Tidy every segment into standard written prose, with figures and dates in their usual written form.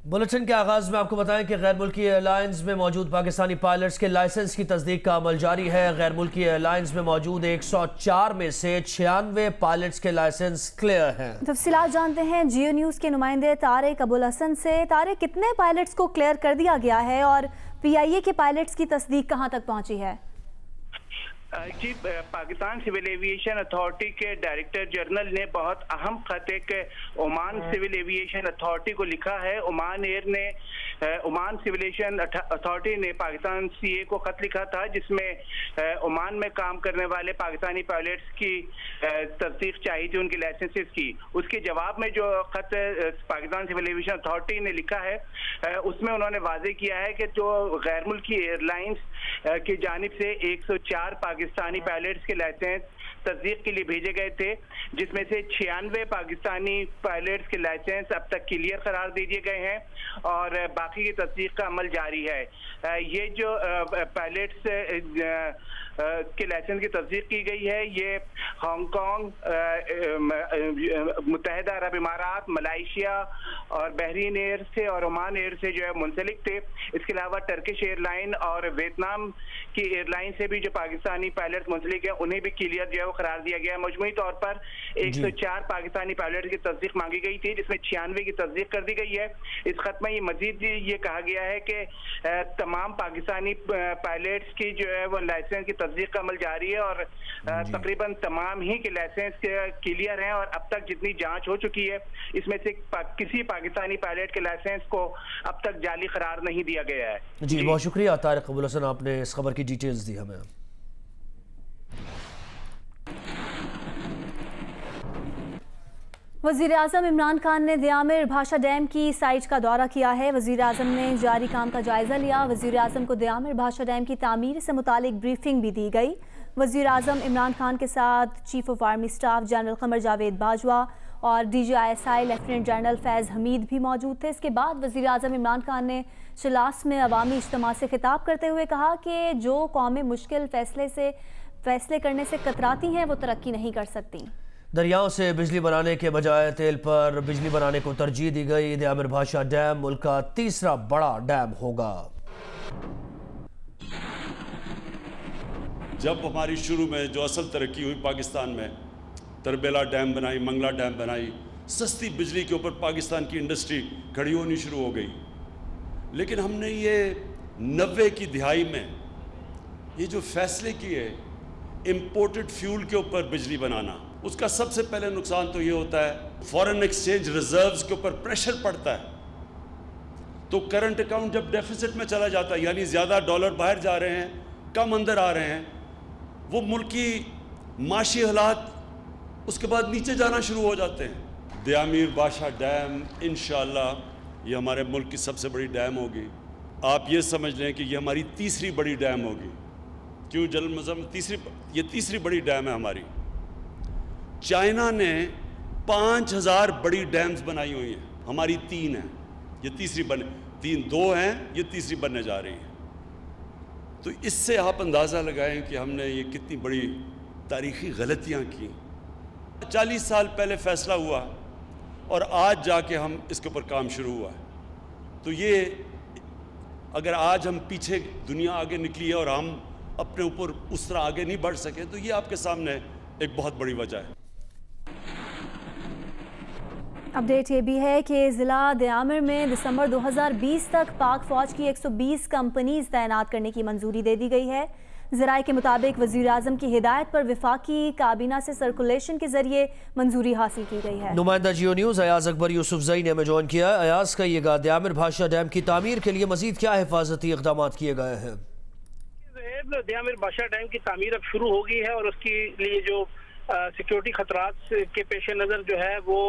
Bulletin के आगाज में आपको बताएं कि गैर मुल्की एयरलाइंस में मौजूद पाकिस्तानी पायलट्स के लाइसेंस की तस्दीक का अमल जारी है। गैर मुल्की एयरलाइंस में मौजूद 104 में से 96 पायलट्स के लाइसेंस क्लियर हैं। तफसीलात जानते हैं जियो न्यूज़ के नुमाइंदे तारिक अबुल हसन से। तारिक, कितने पायलट्स को क्लियर कर दिया गया है और PIA के पायलट्स की तस्दीक कहां तक पहुंची है? जी, पाकिस्तान सिविल एविएशन अथॉरिटी के डायरेक्टर जनरल ने बहुत अहम खत एक ओमान सिविल एविएशन अथॉरिटी को लिखा है। ओमान सिविल एविएशन अथॉरिटी ने पाकिस्तान CA को खत लिखा था, जिसमें ओमान में काम करने वाले पाकिस्तानी पायलट्स की तस्दीक चाहिए थी, उनके लाइसेंसेस की। उसके जवाब में जो खत पाकिस्तान सिविल एविएशन अथॉरिटी ने लिखा है, उसमें उन्होंने वाजे किया है कि जो गैर मुल्की एयरलाइंस की जानिब से 104 पाकिस्तानी पायलट्स के लाइसेंस तस्दीक के लिए भेजे गए थे, जिसमें से 96 पाकिस्तानी पायलट्स के लाइसेंस अब तक क्लियर करार दे दिए गए हैं और बाकी की तस्दीक का अमल जारी है। ये जो पायलट्स के लाइसेंस की तस्दीक की गई है, ये हांगकांग, मुत्तहिदा अरब इमारात, मलाइशिया और बहरीन एयर से और ओमान एयर से जो है मुंसलिक थे। इसके अलावा टर्किश एयरलाइन और वियतनाम की एयरलाइन से भी जो पाकिस्तानी पायलट मुंसलिक है, उन्हें भी क्लियर जो है वो करार दिया गया है। मजमूई तौर पर 104 पाकिस्तानी पायलट की तस्दीक मांगी गई थी, जिसमें 96 की तस्दीक कर दी गई है। इस खत में मजीद ये कहा गया है कि तमाम पाकिस्तानी पायलट्स की जो है वो लाइसेंस की तस्दीक का अमल जारी है और तकरीबन तमाम ही के लाइसेंस क्लियर हैं और अब तक जितनी जांच हो चुकी है, इसमें से किसी पाकिस्तानी पायलट के लाइसेंस को अब तक जाली करार नहीं दिया गया है। जी, बहुत शुक्रिया तारिक अबुल हसन, आपने इस खबर की डिटेल्स दी हमें। वज़ीर आज़म इमरान खान ने दियामिर भाषा डैम की साइट का दौरा किया है। वज़ीर आज़म ने जारी काम का जायजा लिया। वज़ीर आज़म को दियामिर भाषा डैम की तामीर से मुतालिक ब्रीफिंग भी दी गई। वज़ीर आज़म इमरान खान के साथ chief of army staff general Qamar Javed Bajwa और DGISI lieutenant general Faiz Hameed भी मौजूद थे। इसके बाद वज़ीर आज़म इमरान खान ने शिलास में अवामी इज्तिमा से खिताब करते हुए कहा कि जो कौमें मुश्किल फैसले करने से कतराती हैं, वो तरक्की नहीं कर सकती। दरियाओं से बिजली बनाने के बजाय तेल पर बिजली बनाने को तरजीह दी गई। दियामिर भाषा डैम मुल्क का तीसरा बड़ा डैम होगा। जब हमारी शुरू में जो असल तरक्की हुई पाकिस्तान में, तरबेला डैम बनाई, मंगला डैम बनाई, सस्ती बिजली के ऊपर पाकिस्तान की इंडस्ट्री खड़ी होनी शुरू हो गई। लेकिन हमने ये 90 की दिहाई में ये जो फैसले किए इम्पोर्टेड फ्यूल के ऊपर बिजली बनाना, उसका सबसे पहले नुकसान तो ये होता है फॉरेन एक्सचेंज रिजर्व्स के ऊपर प्रेशर पड़ता है। तो करंट अकाउंट जब डेफिसिट में चला जाता है, यानी ज़्यादा डॉलर बाहर जा रहे हैं, कम अंदर आ रहे हैं, वो मुल्क की माशी हालात उसके बाद नीचे जाना शुरू हो जाते हैं। दियामिर भाषा डैम इंशाअल्लाह ये हमारे मुल्क की सबसे बड़ी डैम होगी। आप ये समझ लें कि ये हमारी तीसरी बड़ी डैम होगी। क्यों जल मज़म ये तीसरी बड़ी डैम है हमारी। चाइना ने 5000 बड़ी डैम्स बनाई हुई हैं, हमारी 3 हैं, ये तीसरी दो हैं, ये तीसरी बनने जा रही है। तो इससे आप अंदाज़ा लगाएं कि हमने ये कितनी बड़ी तारीख़ी गलतियां की। 40 साल पहले फ़ैसला हुआ और आज जाके हम इसके ऊपर काम शुरू हुआ है। तो ये अगर आज हम पीछे, दुनिया आगे निकली है और हम अपने ऊपर उस तरह आगे नहीं बढ़ सके, तो ये आपके सामने एक बहुत बड़ी वजह है। अपडेट ये भी है कि ज़िला दियामिर में दिसंबर 2020 तक पाक फ़ौज की 120 कंपनीज तैनात करने की मंजूरी दे दी गई है। ज़राए के मुताबिक वज़ीर आज़म की हिदायत पर वफाकी काबीना से सर्कुलेशन के जरिए मंजूरी हासिल की गई है। नुमाइंदा जियो न्यूज़ अयाज अकबर यूसुफजई ने हमें ज्वाइन किया। अयाज, कहिएगा दियामिर भाषा डैम की तामीर के लिए मजीद क्या हिफाजती इक़दाम किए गए हैं? दियामिर भाषा डैम की तामीर अब शुरू हो गई है और उसके लिए जो सिक्योरिटी खतरात के पेश नज़र जो है वो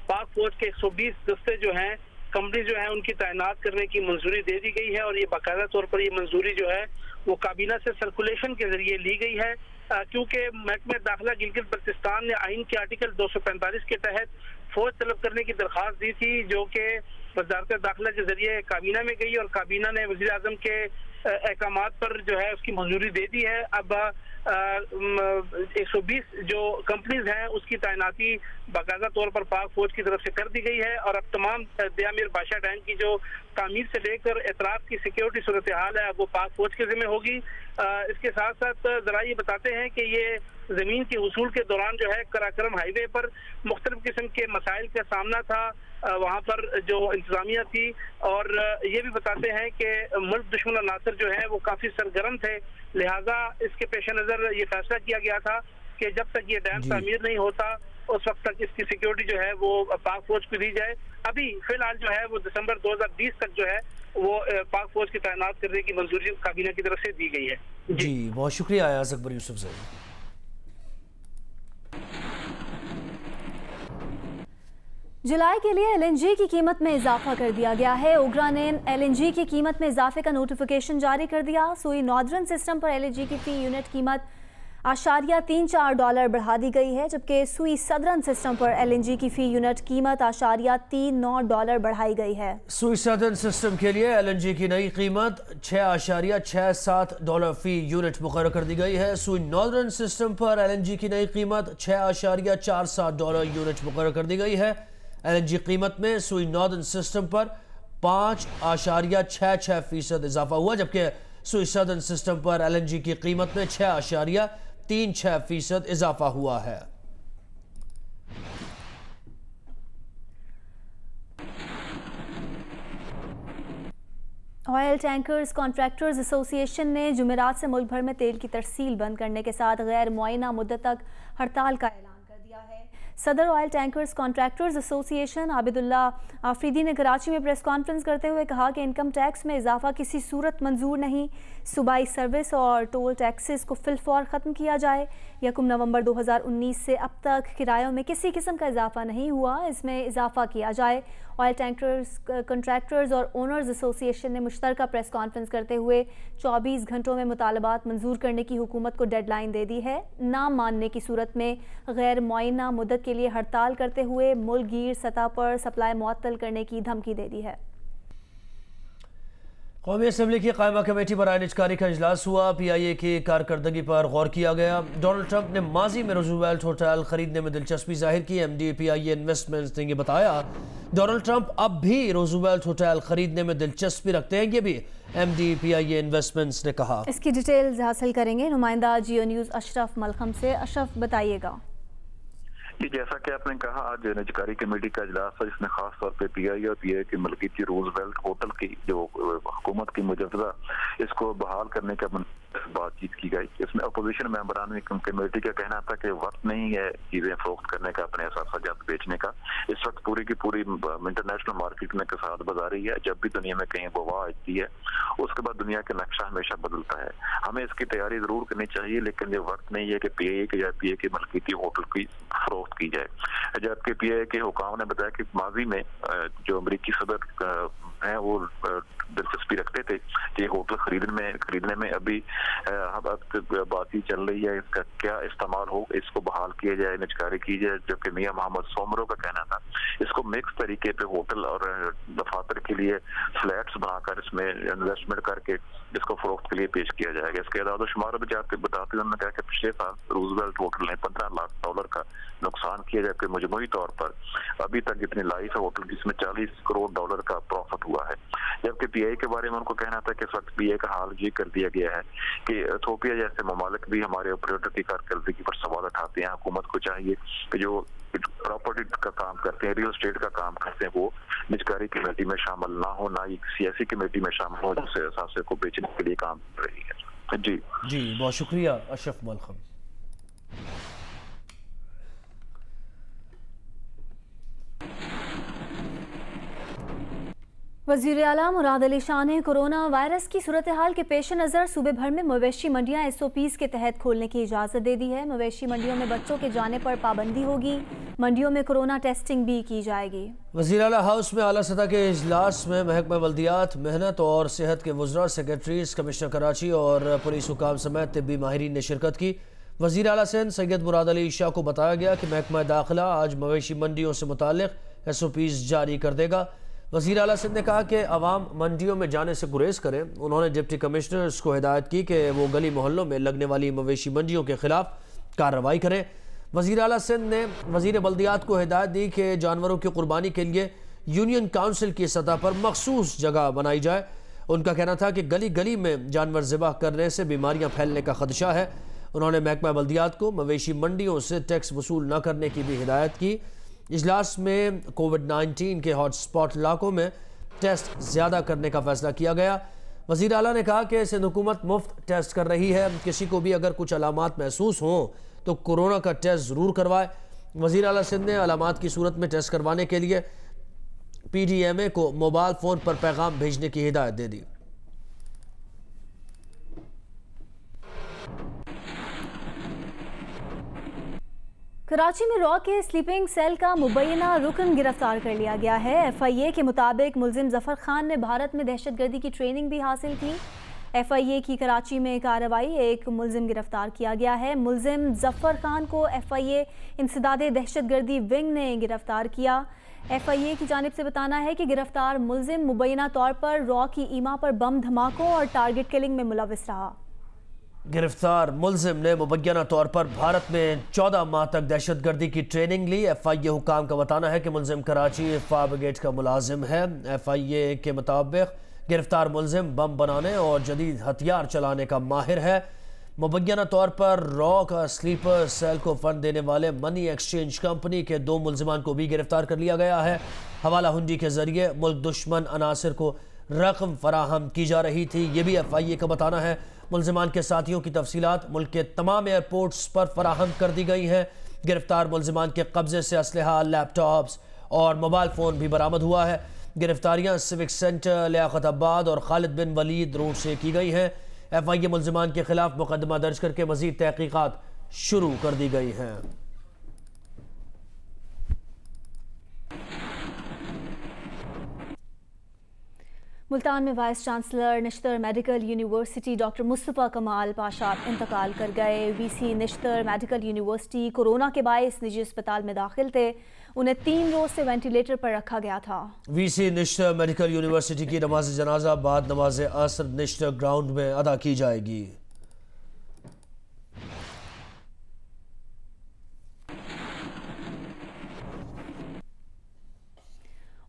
पाक फौज के 120 दस्ते जो हैं, कंपनी जो है, उनकी तैनात करने की मंजूरी दे दी गई है और ये बाकायदा तौर पर ये मंजूरी जो है वो काबीना से सर्कुलेशन के जरिए ली गई है, क्योंकि महकमा दाखिला गिलगित बल्तिस्तान ने आइन के आर्टिकल 245 के तहत फौज तलब करने की दरख्वास्त दी थी, जो कि वजारत दाखिला के जरिए काबीना में गई और काबीना ने वज़ीर आज़म के अहकामात पर जो है उसकी मंजूरी दे दी है। अब 120 जो कंपनीज हैं उसकी तैनाती बाकायदा तौर पर पाक फौज की तरफ से कर दी गई है और अब तमाम दयामिर बादशाह डैम की जो तामीर से लेकर एतराफ की सिक्योरिटी सूरत हाल है वो पाक फौज के जिम्मे होगी। इसके साथ साथ जरा ये बताते हैं कि ये जमीन के वसूल के दौरान जो है कराकरम हाईवे पर मुख्तलिफ किस्म के मसाइल का सामना था, वहाँ पर जो इंतजामिया थी, और ये भी बताते हैं कि मुल्क दुश्मन अनासर जो है वो काफी सरगर्म थे, लिहाजा इसके पेश नजर ये फैसला किया गया था कि जब तक ये डैम तामीर नहीं होता उस वक्त तक इसकी सिक्योरिटी जो है वो पाक फौज को दी जाए। अभी फिलहाल जो है वो दिसंबर 2020 तक जो है वो पाक फौज की तैनात करने की मंजूरी काबीना की तरफ से दी गई है। जी बहुत शुक्रिया अयाज अकबर यूसुफ से। जुलाई के लिए एलएनजी की कीमत में इजाफा कर दिया गया है। ओगरा ने एलएनजी की कीमत में इजाफे का नोटिफिकेशन जारी कर दिया। सुई नॉर्दर्न सिस्टम पर एलएनजी की फी यूनिट कीमत $0.34 बढ़ा दी गई है, जबकि सुई सदर्न सिस्टम पर एलएनजी की फी यूनिट कीमत $0.39 बढ़ाई गई है। सुई सदर्न सिस्टम के लिए एलएनजी की नई कीमत $6.67 फी यूनिट मुकर्रर कर दी गई है। सुई नॉर्दर्न सिस्टम पर एलएनजी की नई कीमत $6.47 यूनिट मुकर्रर कर दी गई है। एलएनजी कीमत में सुई नॉर्दर्न सिस्टम पर 5.66% इजाफा हुआ, जबकि सुई सदर्न सिस्टम पर एलएनजी की कीमत में 6.36% इजाफा हुआ है। ऑयल टैंकर्स कॉन्ट्रैक्टर्स एसोसिएशन ने जुमेरात से मुल्क भर में तेल की तरसील बंद करने के साथ गैर मुआयना मुद्दत तक हड़ताल का ऐलान कर दिया है। सदर oil tankers contractors association Abidullah Afridi ने कराची में प्रेस कॉन्फ्रेंस करते हुए कहा कि इनकम टैक्स में इजाफा किसी सूरत मंजूर नहीं, सूबाई सर्विस और टोल टैक्सेस को फिलफौर ख़त्म किया जाए। 1 नवंबर 2019 से अब तक किरायों में किसी किस्म का इजाफा नहीं हुआ, इसमें इजाफा किया जाए। ऑयल टैंकर्स कॉन्ट्रैक्टर्स और ओनर्स एसोसिएशन ने मुश्तरका प्रेस कॉन्फ्रेंस करते हुए 24 घंटों में मुतालबात मंजूर करने की हुकूमत को डेडलाइन दे दी है। ना मानने की सूरत में गैर मुआयना मुद्दत के लिए हड़ताल करते हुए मुल्क गिर सतह पर सप्लाई मुअत्तल करने की धमकी दे दी है। कौमी असम्बली की कायमा कमेटी पर निजकारी का इजलास हुआ। PIA की कारकर्दगी पर गौर किया गया। डोनाल्ड ट्रंप ने माजी में रूजवेल्ट होटल खरीदने में दिलचस्पी जाहिर की। MD PIA इन्वेस्टमेंट्स ने यह बताया डोनाल्ड ट्रंप अब भी रूजवेल्ट होटल खरीदने में दिलचस्पी रखते हैं, ये भी MD PIA इन्वेस्टमेंट्स ने कहा। इसकी डिटेल्स हासिल करेंगे नुमाइंदा जियो न्यूज़ अशरफ मलखम से। अशरफ बताइएगा। जैसा कि आपने कहा, आज निजकारी कमेटी का इजलास था जिसमें खास तौर पे PIA और PIA की मलकीती रूजवेल्ट होटल की जो हुकूमत की मुजवजा इसको बहाल करने का बातचीत की गई। इसमें अपोजिशन मेंबरान कमेटी का कहना था कि वक्त नहीं है चीजें फरोख्त करने का, अपने असाजात बेचने का। इस वक्त पूरी की पूरी इंटरनेशनल मार्केट में कसाद बाजारी है। जब भी दुनिया में कहीं वबा आती है उसके बाद दुनिया का नक्शा हमेशा बदलता है। हमें इसकी तैयारी जरूर करनी चाहिए, लेकिन ये वक्त नहीं है कि PIA के या PIA के मलकीती होटल की फरोख्त की जाए। जबकि PIA के हुकाम ने बताया कि माजी में जो अमरीकी सदर हैं वो दिलचस्पी रखते थे कि होटल खरीदने में अभी बातचीत चल रही है, इसका क्या इस्तेमाल हो, इसको बहाल किया जाए, निजकारी की जाए। जबकि मियां मोहम्मद सोमरो का कहना था इसको मिक्स तरीके पे होटल और दफातर के लिए फ्लैट्स बनाकर इसमें इन्वेस्टमेंट करके इसको फरोख्त के लिए पेश किया जाएगा। इसके अदाद शुमार भी जाके बताते उन्होंने कहा कि पिछले साल रूजवेल्ट होटल ने $15 लाख का नुकसान किया, जबकि मजमूई तौर पर अभी तक जितनी लाइफ है होटल की इसमें $40 करोड़ का प्रॉफिट हुआ है। जबकि PIA के बारे में उनको कहना था कि इस वक्त PIA का हाल ये कर दिया गया है कि इथोपिया जैसे ममालिक भी हमारे ऑपरेटर की कारकर्दगी पर सवाल उठाते हैं। हुकूमत को चाहिए कि जो प्रॉपर्टी का काम करते हैं, रियल एस्टेट का काम करते हैं, वो निजकारी कमेटी में शामिल ना हो, ना ही सियासी कमेटी में शामिल हो जिससे असासे को बेचने के लिए काम कर रही है। जी बहुत शुक्रिया अशरफ मलखम। वज़ीर आला मुराद अली शाह ने कोरोना वायरस की सूरत हाल के पेश नज़र सूबे भर में मवेशी मंडियां SOPs के तहत खोलने की इजाज़त दे दी है। मवेशी मंडियों में बच्चों के जाने पर पाबंदी होगी। मंडियों में कोरोना टेस्टिंग भी की जाएगी। वज़ीर आला हाउस में आला सतह के इजलास में महकमा बल्दियात, मेहनत और सेहत के वज़रा, सेक्रेटरीज, कमिश्नर कराची और पुलिस हुकाम समेत तिब्बी माहिरीन ने शिरकत की। वज़ीर आला सिंध सैयद मुराद अली शाह को बताया गया कि महकमा दाखिला आज मवेशी मंडियों से मुताल्लिक़ SOPs जारी कर देगा। वज़ीर आला सिंध ने कहा कि अवाम मंडियों में जाने से गुरेज करें। उन्होंने डिप्टी कमिश्नर्स को हिदायत की कि वो गली मोहल्लों में लगने वाली मवेशी मंडियों के खिलाफ कार्रवाई करें। वज़ीर आला सिंध ने वज़ीर बल्दियात को हिदायत दी कि जानवरों की कुर्बानी के लिए यूनियन काउंसिल की सतह पर मखसूस जगह बनाई जाए। उनका कहना था कि गली गली में जानवर ज़िबा करने से बीमारियाँ फैलने का खदशा है। उन्होंने महकमा बल्दियात को मवेशी मंडियों से टैक्स वसूल न करने की भी हिदायत की। इजलास में कोविड-19 के हॉटस्पॉट इलाकों में टेस्ट ज़्यादा करने का फैसला किया गया। वज़ीर आला ने कहा कि सिंध हुकूमत मुफ्त टेस्ट कर रही है। किसी को भी अगर कुछ अलामात महसूस हों तो कोरोना का टेस्ट ज़रूर करवाए। वज़ीर आला सिंध ने अलामात की सूरत में टेस्ट करवाने के लिए PDMA को मोबाइल फ़ोन पर पैगाम भेजने की हिदायत दे दी। कराची में रॉ के स्लीपिंग सेल का मुबैना रुकन गिरफ्तार कर लिया गया है। FIA के मुताबिक मुलजिम जफर खान ने भारत में दहशतगर्दी की ट्रेनिंग भी हासिल की। FIA की कराची में कार्रवाई, एक मुलजिम गिरफ्तार किया गया है। मुलजिम जफर खान को FIA इंसदादे दहशतगर्दी विंग ने गिरफ्तार किया। FIA की जानिब से बताना है कि गिरफ्तार मुलजिम मुबैना तौर पर रॉ की ईमा पर बम धमाकों और टारगेट किलिंग में मुलविस रहा। गिरफ्तार मुलजिम ने मुबैना तौर पर भारत में 14 माह तक दहशतगर्दी की ट्रेनिंग ली। FIA हुकाम का बताना है कि मुलजिम कराची फायर ब्रिगेड का मुलाजिम है। FIA के मुताबिक गिरफ्तार मुलजिम बम बनाने और जदीद हथियार चलाने का माहिर है। मुबैना तौर पर रॉ का स्लीपर सेल को फंड देने वाले मनी एक्सचेंज कंपनी के 2 मुलजिमान को भी गिरफ्तार कर लिया गया है। हवाला हुंडी के जरिए मुल्क दुश्मन अनासिर को रकम फराहम की जा रही थी। ये भी FIA का बताना है। मुलजिमान के साथियों की तफसीलात मुल्क के तमाम एयरपोर्ट्स पर फराहम कर दी गई हैं। गिरफ्तार मुलजिमान के कब्जे से असलहा, लैपटॉप्स और मोबाइल फ़ोन भी बरामद हुआ है। गिरफ्तारियां सिविक सेंटर, लियाकताबाद और खालिद बिन वलीद रोड से की गई हैं। FIA मुलजिमान के खिलाफ मुकदमा दर्ज करके मजीद तहकीकात शुरू कर दी गई हैं। मुल्तान में vice chancellor Nishtar medical university doctor Mustafa कमाल पाशा इंतकाल कर गए। VC Nishtar medical university corona के बायस निजी अस्पताल में दाखिल थे। उन्हें 3 रोज से वेंटिलेटर पर रखा गया था। VC निश्तर मेडिकल यूनिवर्सिटी की नमाज जनाजा बाद नमाज असर निश्तर ग्राउंड में अदा की जाएगी।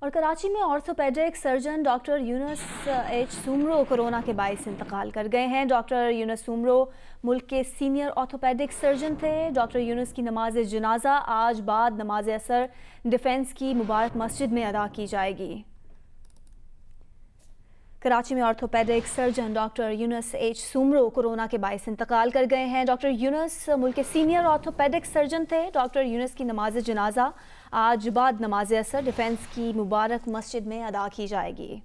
और कराची में orthopaedic surgeon doctor Yunus H Soomro corona के बायस इंतकाल कर गए हैं। डॉक्टर यूनुस सुमरो मुल्क के सीनियर ऑर्थोपेडिक सर्जन थे। डॉक्टर यूनुस की नमाज जनाजा आज बाद नमाज असर डिफेंस की मुबारक मस्जिद में अदा की जाएगी। कराची में orthopaedic surgeon doctor Yunus H Soomro corona के बायस इंतकाल कर गए हैं। डॉक्टर यूनुस मुल्क के सीनियर ऑर्थोपेडिक सर्जन थे। डॉक्टर यूनुस की नमाज जनाजा आज बाद नमाज असर डिफेंस की मुबारक मस्जिद में अदा की जाएगी।